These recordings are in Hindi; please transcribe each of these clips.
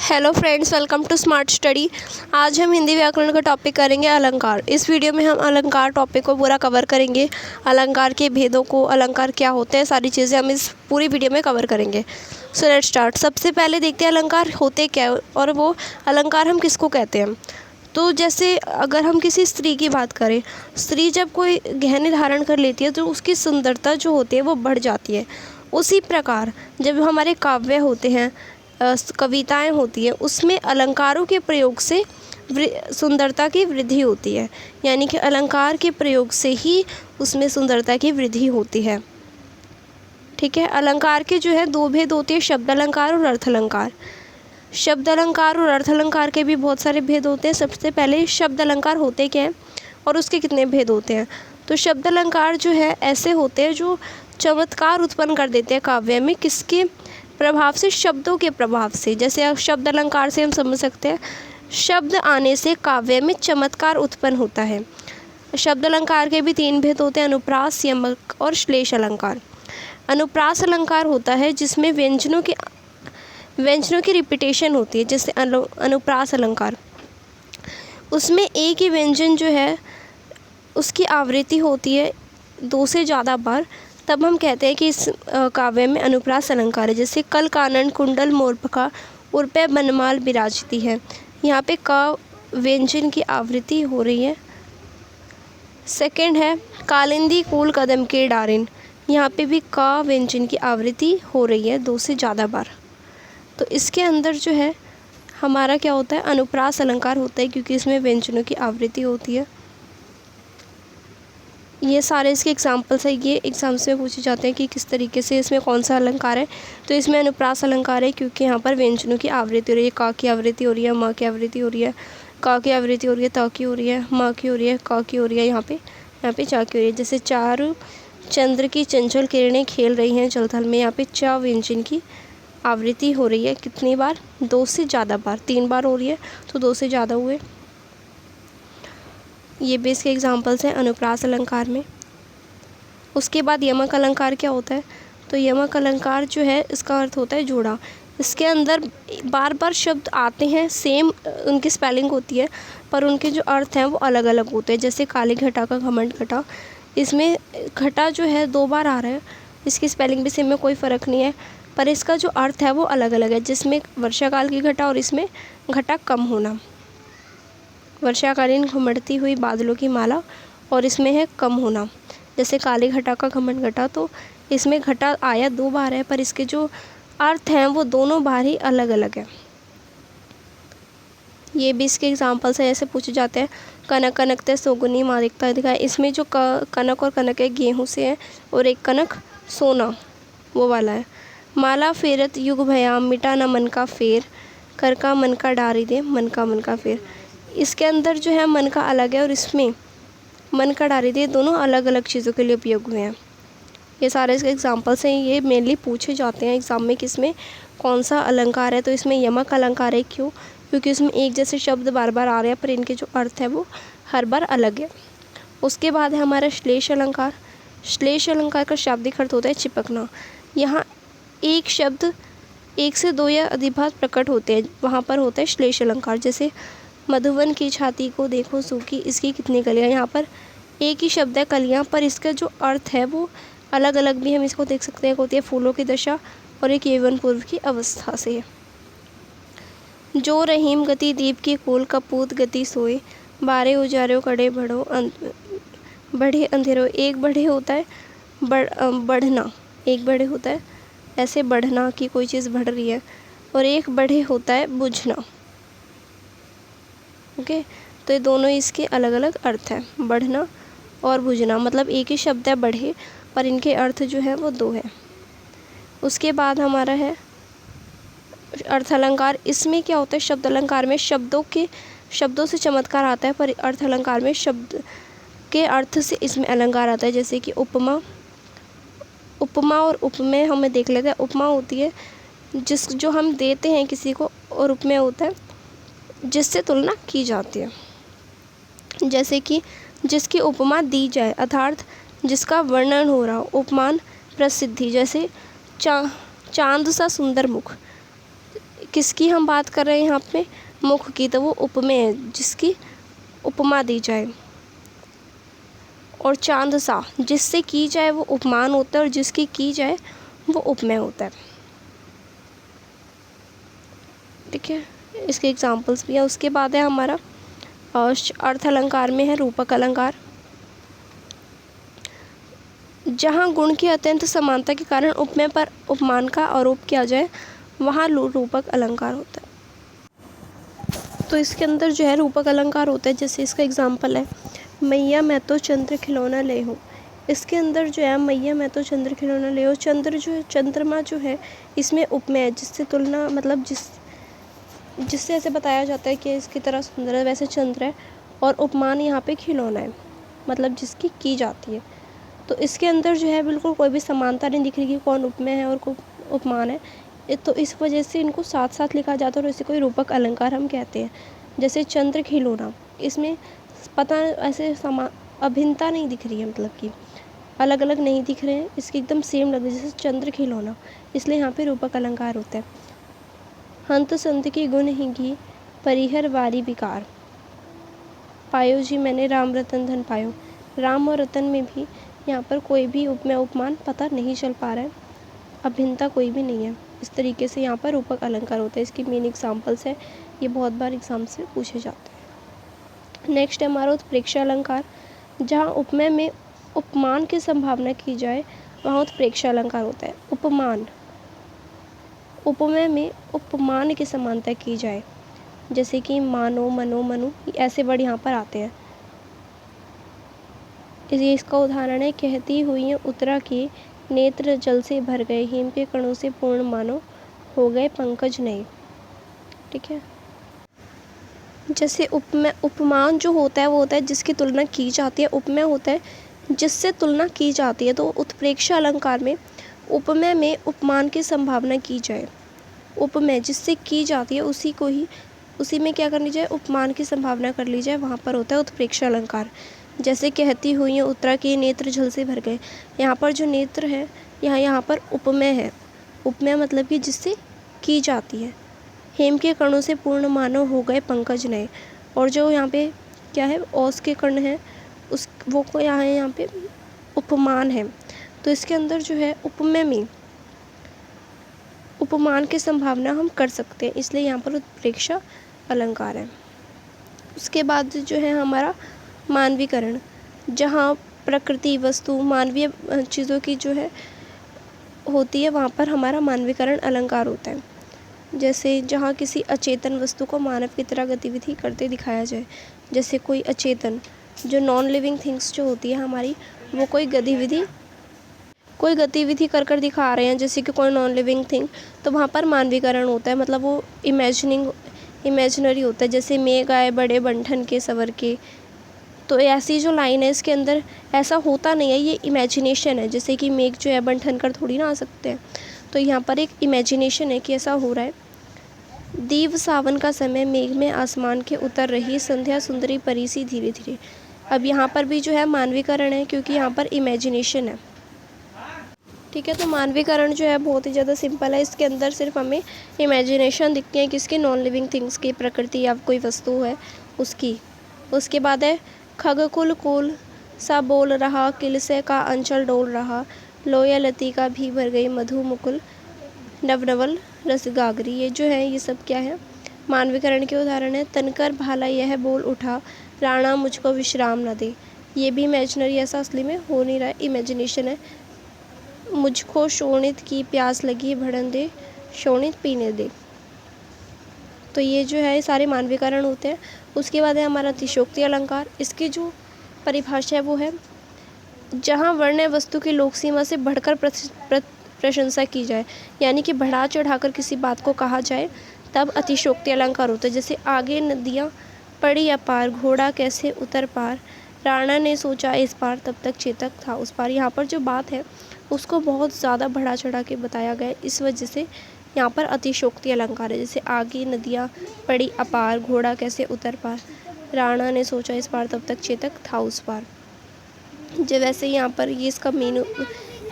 Hello friends, welcome to smart study. आज हम हिंदी व्याकरण का टॉपिक करेंगे अलंकार। इस वीडियो में हम अलंकार टॉपिक को पूरा कवर करेंगे। अलंकार के भेदों को, अलंकार क्या होते हैं, सारी चीज़ें हम इस पूरी वीडियो में कवर करेंगे। So let's start. सबसे पहले देखते हैं अलंकार होते क्या है और वो अलंकार हम किसको कहते हैं। तो जैसे अगर हम किसी स्त्री की बात करें, स्त्री जब कोई गहने धारण कर लेती है तो उसकी सुंदरता जो होती है वो बढ़ जाती है। उसी प्रकार जब हमारे काव्य होते हैं, कविताएं होती हैं, उसमें अलंकारों के प्रयोग से सुंदरता की वृद्धि होती है। यानी कि अलंकार के प्रयोग से ही उसमें सुंदरता की वृद्धि होती है। ठीक है। अलंकार के जो है दो भेद होते हैं, शब्द अलंकार और अर्थ अलंकार। शब्द अलंकार और अर्थ अलंकार के भी बहुत सारे भेद होते हैं। सबसे पहले शब्द अलंकार होते क्या हैं और उसके कितने भेद होते हैं। तो शब्द अलंकार जो है ऐसे होते हैं जो चमत्कार उत्पन्न कर देते हैं काव्य में। किसके प्रभाव से? शब्दों के प्रभाव से। जैसे अब शब्द अलंकार से हम समझ सकते हैं, शब्द आने से काव्य में चमत्कार उत्पन्न होता है। शब्द अलंकार के भी तीन भेद होते हैं, अनुप्रास, यमक और श्लेष अलंकार। अनुप्रास अलंकार होता है जिसमें व्यंजनों की रिपीटेशन होती है, जैसे अनुप्रास अलंकार। उसमें एक ही व्यंजन जो है उसकी आवृत्ति होती है 2 से ज़्यादा बार, तब हम कहते हैं कि इस काव्य में अनुप्रास अलंकार है। जैसे कल कानन कुंडल मोरपका उर्पे बनमाल विराजती है, यहाँ पे क व्यंजन की आवृत्ति हो रही है। सेकंड है कालिंदी कूल कदम के डारिन, यहाँ पे भी क व्यंजन की आवृत्ति हो रही है 2 से ज़्यादा बार। तो इसके अंदर जो है हमारा क्या होता है, अनुप्रास अलंकार होता है, क्योंकि इसमें व्यंजनों की आवृत्ति होती है। ये सारे इसके एग्जाम्पल्स है, ये एग्जाम्स में पूछे जाते हैं कि किस तरीके से इसमें कौन सा अलंकार है। तो इसमें अनुप्रास अलंकार है क्योंकि यहाँ पर व्यंजनों की आवृत्ति हो रही है। का की आवृत्ति हो रही है, माँ की आवृत्ति हो रही है, का की आवृत्ति हो रही है, ता की हो रही है, माँ की हो रही है, का की हो रही है, यहाँ पे चा की हो रही है। जैसे चार चंद्र की चंचल किरणें खेल रही हैं जलथल में, यहाँ पे चा व्यंजन की आवृत्ति हो रही है। कितनी बार? 2 से ज़्यादा बार। 3 बार हो रही है तो 2 से ज़्यादा हुए। ये बेस के एग्जाम्पल्स हैं अनुप्रास अलंकार में। उसके बाद यमक अलंकार क्या होता है? तो यमक अलंकार जो है इसका अर्थ होता है जोड़ा। इसके अंदर बार बार शब्द आते हैं, सेम उनकी स्पेलिंग होती है, पर उनके जो अर्थ हैं वो अलग अलग होते हैं। जैसे काली घटा का घमंड घटा, इसमें घटा जो है 2 बार आ रहा है, इसकी स्पेलिंग भी सेम में कोई फ़र्क नहीं है, पर इसका जो अर्थ है वो अलग अलग है। जिसमें वर्षा काल की घटा और इसमें घटा कम होना। वर्षाकालीन घुमड़ती हुई बादलों की माला और इसमें है कम होना। जैसे काली घटा का घमंड घटा, तो इसमें घटा आया 2 बार है, पर इसके जो अर्थ हैं वो दोनों बार ही अलग अलग है। ये भी इसके एग्जाम्पल्स हैं, ऐसे पूछे जाते हैं। कनक कनकते सोगुनी मादिकता दिखाए, इसमें जो कनक और कनक है गेहूँ से है, और एक कनक सोना वो वाला है। माला फेरत युग भयाम मिटा न मन का फेर, कर का मन का डारी दे मन का फेर। इसके अंदर जो है मन का अलग है और इसमें मन का डारी दे, दोनों अलग अलग चीज़ों के लिए उपयोग हुए हैं। ये सारे इसके एग्जाम्पल्स हैं, ये मेनली पूछे जाते हैं एग्ज़ाम में, किसमें कौन सा अलंकार है। तो इसमें यमक अलंकार है। क्यों? क्योंकि इसमें एक जैसे शब्द बार बार आ रहे हैं, पर इनके जो अर्थ है वो हर बार अलग है। उसके बाद है हमारा श्लेष अलंकार। श्लेष अलंकार का शाब्दिक अर्थ होता है चिपकना। यहाँ एक शब्द 1 से 2 या अधिभात प्रकट होते हैं, वहाँ पर होता है श्लेष अलंकार। जैसे मधुवन की छाती को देखो सूखी, इसकी कितनी कलियाँ, यहाँ पर एक ही शब्द है कलियाँ, पर इसका जो अर्थ है वो अलग अलग भी हम इसको देख सकते हैं। होती है फूलों की दशा और एक यौवन पूर्व की अवस्था से। जो रहीम गति दीप की कोल कपूत गति सोए, बारे उजारे कड़े बढ़े अंधेरों। एक बढ़े होता है बढ़ना, एक बढ़े होता है ऐसे बढ़ना कि कोई चीज़ बढ़ रही है, और एक बढ़े होता है बुझना। ओके, तो ये दोनों इसके अलग अलग अर्थ हैं, बढ़ना और बुझना। मतलब एक ही शब्द है बढ़े, पर इनके अर्थ जो है वो 2 है। उसके बाद हमारा है अर्थ अलंकार। इसमें क्या होता है, शब्द अलंकार में शब्दों से चमत्कार आता है, पर अर्थ अलंकार में शब्द के अर्थ से इसमें अलंकार आता है। जैसे कि उपमा और उपमेय हमें देख लेते हैं। उपमा होती है जो हम देते हैं किसी को, और उपमेय होता है जिससे तुलना की जाती है। जैसे कि जिसकी उपमा दी जाए, अर्थात जिसका वर्णन हो रहा हो। उपमान प्रसिद्धि, जैसे चांद सा सुंदर मुख, किसकी हम बात कर रहे हैं यहाँ पे? मुख की, तो वो उपमेय है, जिसकी उपमा दी जाए। और चांद सा, जिससे की जाए वो उपमान होता है और जिसकी की जाए वो उपमेय होता है। ठीक है, इसके एग्जाम्पल्स भी हैं। उसके बाद है हमारा अर्थ अलंकार में है रूपक अलंकार। जहाँ गुण की अत्यंत समानता के कारण उपमेय पर उपमान का आरोप किया जाए वहाँ रूपक अलंकार होता है। तो इसके अंदर जो है रूपक अलंकार होता है। जैसे इसका एग्जाम्पल है, मैया मैं तो चंद्र खिलौना ले हूँ। इसके अंदर जो है मैया मैं तो चंद्र खिलौना ले हूँ, चंद्र जो है, चंद्रमा जो है इसमें उपमेय है, जिससे तुलना मतलब जिससे ऐसे बताया जाता है कि इसकी तरह सुंदर है, वैसे चंद्र है। और उपमान यहाँ पे खिलौना है, मतलब जिसकी की जाती है। तो इसके अंदर जो है बिल्कुल कोई भी समानता नहीं दिख रही कि कौन उपमेय है और कौन उपमान है। तो इस वजह से इनको साथ साथ लिखा जाता है और इसे कोई रूपक अलंकार हम कहते हैं। जैसे चंद्र खिलौना, इसमें पता ऐसे अभिन्नता नहीं दिख रही है, मतलब कि अलग अलग नहीं दिख रहे हैं, इसकी एकदम सेम लग रही है जैसे चंद्र खिलौना, इसलिए यहाँ पे रूपक अलंकार होता है। हंत संत की गुण ही घी परिहर वारी विकार, पायो जी मैंने राम रतन धन पायो। राम और रतन में भी यहाँ पर कोई भी उपमेय उपमान पता नहीं चल पा रहा है, अभिन्नता कोई भी नहीं है। इस तरीके से यहाँ पर रूपक अलंकार होता है। इसकी मेन एग्जाम्पल्स है, ये बहुत बार एग्जाम से पूछे जाते हैं। नेक्स्ट है हमारा उत्प्रेक्षा अलंकार। जहाँ उपमेय में उपमान की संभावना की जाए वहाँ उत्प्रेक्षा अलंकार होता है। उपमान, उपमेय में उपमान की समानता की जाए, जैसे कि मानो मनो मनु, ऐसे वर्ड यहाँ पर आते हैं। इसका उदाहरण है, कहती हुई उत्तरा के नेत्र जल से भर गए, हिम के कणों से पूर्ण मानो हो गए पंकज नए। ठीक है, जैसे उपमान जो होता है वो होता है जिसकी तुलना की जाती है, उपमेय होता है जिससे तुलना की जाती है। तो उत्प्रेक्षा अलंकार में उपमेय में उपमान की संभावना की जाए, उपमेय जिससे की जाती है उसी में क्या करनी जाए, उपमान की संभावना कर ली जाए, वहाँ पर होता है उत्प्रेक्षा अलंकार। जैसे कहती हुई उत्तरा के नेत्र जल से भर गए, यहाँ पर जो नेत्र है यहाँ पर उपमेय है। उपमेय मतलब कि जिससे की जाती है। हेम के कणों से पूर्ण मानव हो गए पंकज नए, और जो यहाँ पे क्या है, ओस के कण है उस वो को यहाँ पे उपमान है। तो इसके अंदर जो है उपमेय में उपमान की संभावना हम कर सकते हैं, इसलिए यहाँ पर उत्प्रेक्षा अलंकार है। उसके बाद जो है हमारा मानवीकरण, जहाँ प्रकृति वस्तु मानवीय चीज़ों की जो है होती है वहाँ पर हमारा मानवीकरण अलंकार होता है। जैसे जहाँ किसी अचेतन वस्तु को मानव की तरह गतिविधि करते दिखाया जाए, जैसे कोई अचेतन जो नॉन लिविंग थिंग्स जो होती है हमारी, वो कोई गतिविधि कर दिखा रहे हैं, जैसे कि कोई नॉन लिविंग थिंग, तो वहाँ पर मानवीकरण होता है, मतलब वो इमेजिनरी होता है। जैसे मेघ आए बड़े बंठन के सवर के, तो ऐसी जो लाइन है इसके अंदर ऐसा होता नहीं है, ये इमेजिनेशन है। जैसे कि मेघ जो है बंठन कर थोड़ी ना आ सकते हैं, तो यहाँ पर एक इमेजिनेशन है कि ऐसा हो रहा है। दीव सावन का समय, मेघ में आसमान के उतर रही संध्या सुंदरी परी सी धीरे धीरे। अब यहाँ पर भी जो है मानवीकरण है, क्योंकि यहाँ पर इमेजिनेशन है। ठीक है, तो मानवीकरण जो है बहुत ही ज़्यादा सिंपल है। इसके अंदर सिर्फ हमें इमेजिनेशन दिखती है किसकी, नॉन लिविंग थिंग्स की, प्रकृति या कोई वस्तु है उसकी। उसके बाद है खगकुल कुल सा बोल रहा, किलसे का अंचल डोल रहा, लोया लती का भी भर गई मधु मुकुल नवनवल रस गागरी। ये जो है ये सब क्या है, मानवीकरण के उदाहरण है। तनकर भाला यह बोल उठा, राणा मुझको विश्राम न दे। ये भी इमेजिनरी, ऐसा असली में हो नहीं रहा है, इमेजिनेशन है। मुझको शोणित की प्यास लगी, भड़न दे शोणित पीने दे। तो ये जो है सारे मानवीकरण होते हैं। उसके बाद है हमारा अतिशयोक्ति अलंकार। इसकी जो परिभाषा है वो है, जहाँ वर्ण वस्तु की लोक सीमा से बढ़कर प्रशंसा की जाए, यानी कि बढ़ा चढ़ाकर किसी बात को कहा जाए, तब अतिशयोक्ति अलंकार होता है। जैसे आगे नदियाँ पड़ी अपार, घोड़ा कैसे उतर पार, राणा ने सोचा इस पार, तब तक चेतक था उस पार। यहाँ पर जो बात है उसको बहुत ज़्यादा बढ़ा चढ़ा के बताया गया है, इस वजह से यहाँ पर अतिशयोक्ति अलंकार है। जैसे आगे नदियाँ पड़ी अपार, घोड़ा कैसे उतर पार, राणा ने सोचा इस पार, तब तक चेतक था उस पार। जो वैसे यहाँ पर ये इसका मेन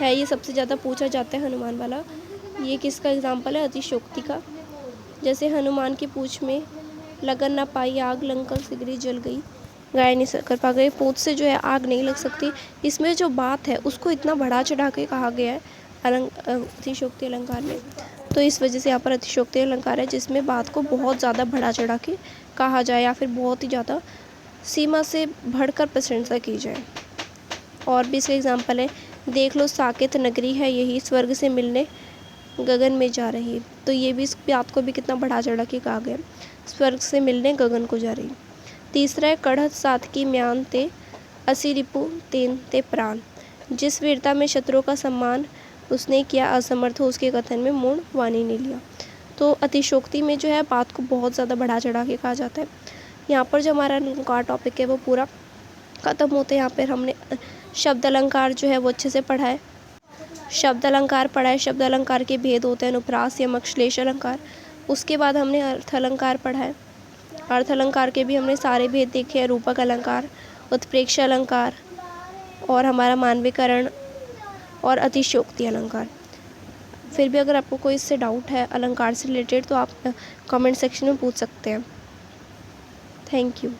है, ये सबसे ज़्यादा पूछा जाता है हनुमान वाला। ये किसका एग्जाम्पल है, अतिशयोक्ति का। जैसे हनुमान की पूँछ में लगन ना पाई आग, लंका सिगरी जल गई, गाय नहीं कर पा गए। पूँछ से जो है आग नहीं लग सकती। इसमें जो बात है उसको इतना बढ़ा चढ़ा के कहा गया है अतिशयोक्ति अलंकार में। तो इस वजह से यहाँ पर अतिशयोक्ति अलंकार है जिसमें बात को बहुत ज़्यादा बढ़ा चढ़ा के कहा जाए या फिर बहुत ही ज़्यादा सीमा से बढ़कर प्रशंसा की जाए। और भी इसका एग्जाम्पल है, देख लो साकेत नगरी है यही, स्वर्ग से मिलने गगन में जा रही। तो ये भी इस बात को भी कितना बढ़ा चढ़ा के कहा गया, स्वर्ग से मिलने गगन को जा रही। तीसरा है, कढ़त सातकी म्यान ते असी रिपु तेन ते प्राण, जिस वीरता में शत्रुओं का सम्मान उसने किया, असमर्थ हो उसके कथन में मूढ़ वाणी ने लिया। तो अतिशयोक्ति में जो है बात को बहुत ज़्यादा बढ़ा चढ़ा के कहा जाता है। यहाँ पर जो हमारा अलंकार टॉपिक है वो पूरा ख़त्म होते हैं। यहाँ पर हमने शब्द अलंकार जो है वो अच्छे से पढ़ा है, शब्द अलंकार पढ़ा है। शब्द अलंकार के भेद होते हैं अनुप्रास, यमक, श्लेष अलंकार। उसके बाद हमने अर्थ अलंकार पढ़ा है। अर्थ अलंकार के भी हमने सारे भेद देखे हैं, रूपक अलंकार, उत्प्रेक्ष अलंकार और हमारा मानवीकरण और अतिशयोक्ति अलंकार। फिर भी अगर आपको कोई इससे डाउट है अलंकार से रिलेटेड तो आप कमेंट सेक्शन में पूछ सकते हैं। Thank you.